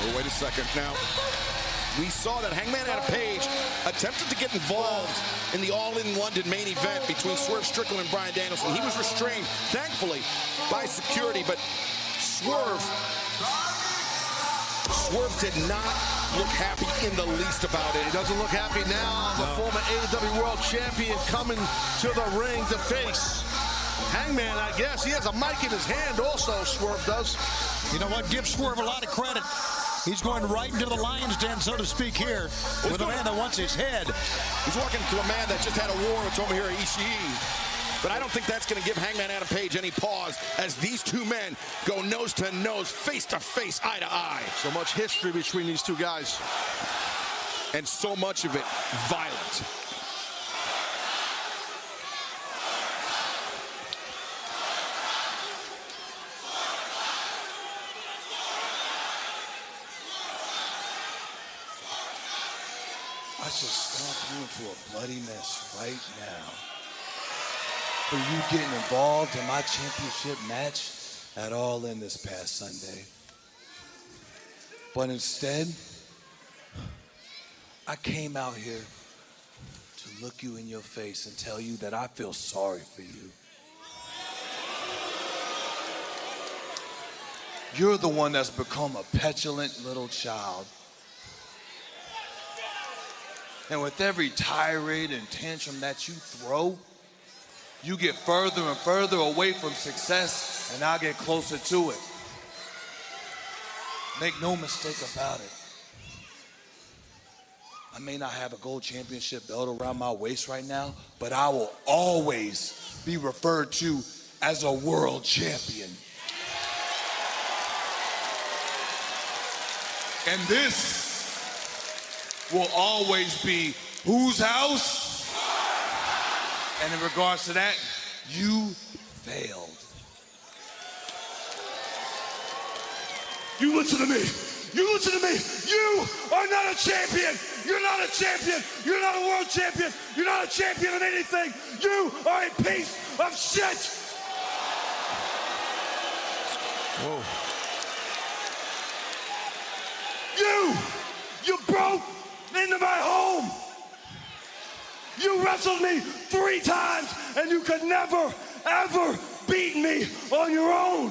Oh, wait a second. Now, we saw that Hangman Adam Page attempted to get involved in the All In London main event between Swerve, Strickland, and Bryan Danielson. He was restrained, thankfully, by security, but Swerve did not look happy in the least about it. He doesn't look happy now. The former AEW World Champion coming to the ring to face Hangman, I guess. He has a mic in his hand also, Swerve does. You know what? Give Swerve a lot of credit. He's going right into the lion's den, so to speak, here with a man that wants his head. He's walking to a man that just had a war with Tomohiro Ishii. But I don't think that's going to give Hangman Adam Page any pause as these two men go nose to nose, face to face, eye to eye. So much history between these two guys. And so much of it violent. I should stomp you into a bloody mess right now for you getting involved in my championship match at All In this past Sunday. But instead, I came out here to look you in your face and tell you that I feel sorry for you. You're the one that's become a petulant little child. And with every tirade and tantrum that you throw, you get further and further away from success, and I get closer to it. Make no mistake about it. I may not have a gold championship belt around my waist right now, but I will always be referred to as a world champion. And this will always be whose house? And in regards to that, you failed. You listen to me. You listen to me. You are not a champion. You're not a champion. You're not a world champion. You're not a champion of anything. You are a piece of shit. Whoa. You broke into my home. You wrestled me 3 times and you could never, ever beat me on your own.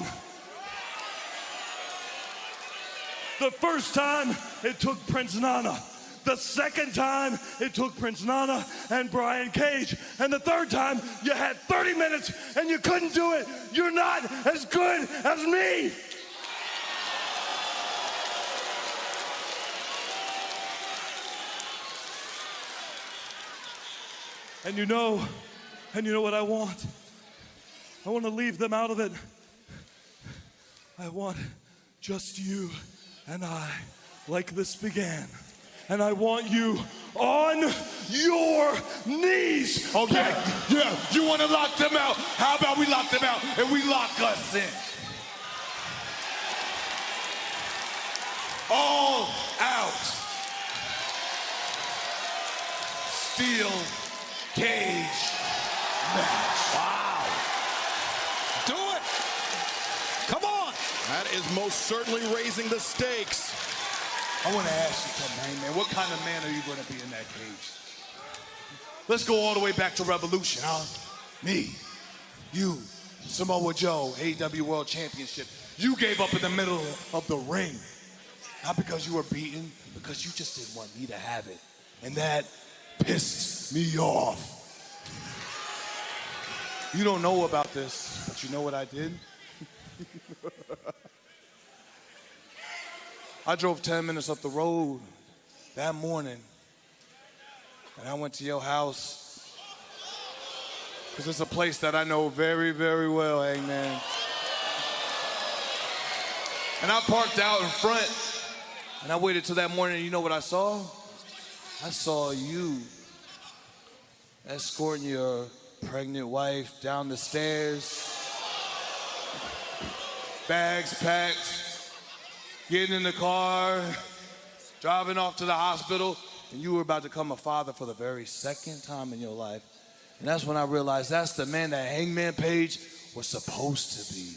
The first time it took Prince Nana. The second time it took Prince Nana and Brian Cage. And the third time you had 30 minutes and you couldn't do it. You're not as good as me. And you know what I want? I want to leave them out of it. I want just you and I, like this began. And I want you on your knees. Okay, yeah, you want to lock them out? How about we lock them out and we lock us in? All out. Steel cage match. Wow. Do it. Come on. That is most certainly raising the stakes. I want to ask you something, man. What kind of man are you going to be in that cage? Let's go all the way back to Revolution, huh? Me, you, Samoa Joe, AEW World Championship. You gave up in the middle of the ring. Not because you were beaten, because you just didn't want me to have it. And that pissed me off. You don't know about this, but you know what I did? I drove 10 minutes up the road that morning, and I went to your house, because it's a place that I know very, very well, Hangman. And I parked out in front, and I waited till that morning, and you know what I saw? I saw you escorting your pregnant wife down the stairs, bags packed, getting in the car, driving off to the hospital, and you were about to become a father for the very second time in your life. And that's when I realized that's the man that Hangman Page was supposed to be.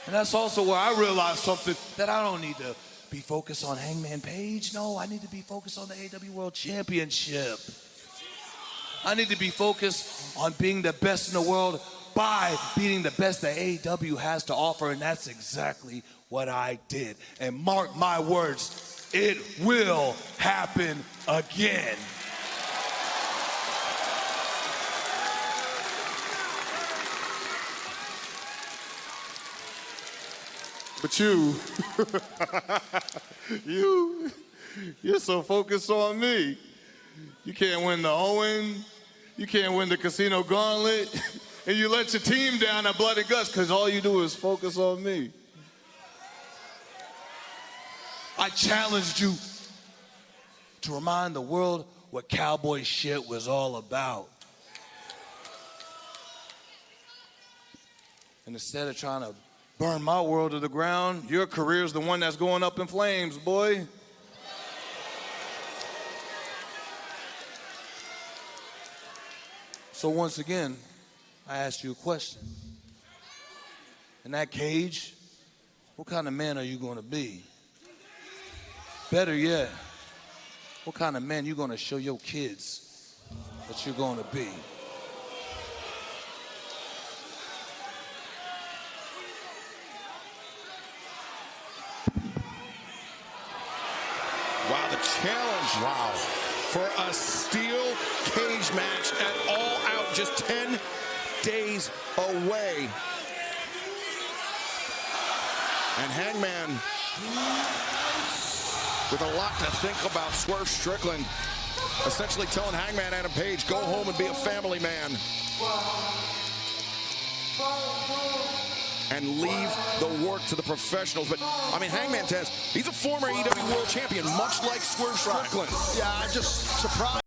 And that's also where I realized something, that I don't need to be focused on Hangman Page. No, I need to be focused on the AEW World Championship. I need to be focused on being the best in the world by beating the best that AEW has to offer, and that's exactly what I did. And mark my words, it will happen again. But you're so focused on me. You can't win the Owen, you can't win the Casino Gauntlet, and you let your team down at Blood and Guts because all you do is focus on me. I challenged you to remind the world what cowboy shit was all about. And instead of trying to burn my world to the ground, your career's the one that's going up in flames, boy. So once again, I asked you a question. In that cage, what kind of man are you going to be? Better yet, what kind of man are you going to show your kids that you're going to be? Wow, the challenge for a steel cage match at All Out, just 10 days away. And Hangman, with a lot to think about, Swerve Strickland essentially telling Hangman Adam Page, go home and be a family man. And leave the work to the professionals. But, I mean, Hangman, Taz, he's a former AEW World Champion, much like Swerve Strickland. Yeah, I'm just surprised.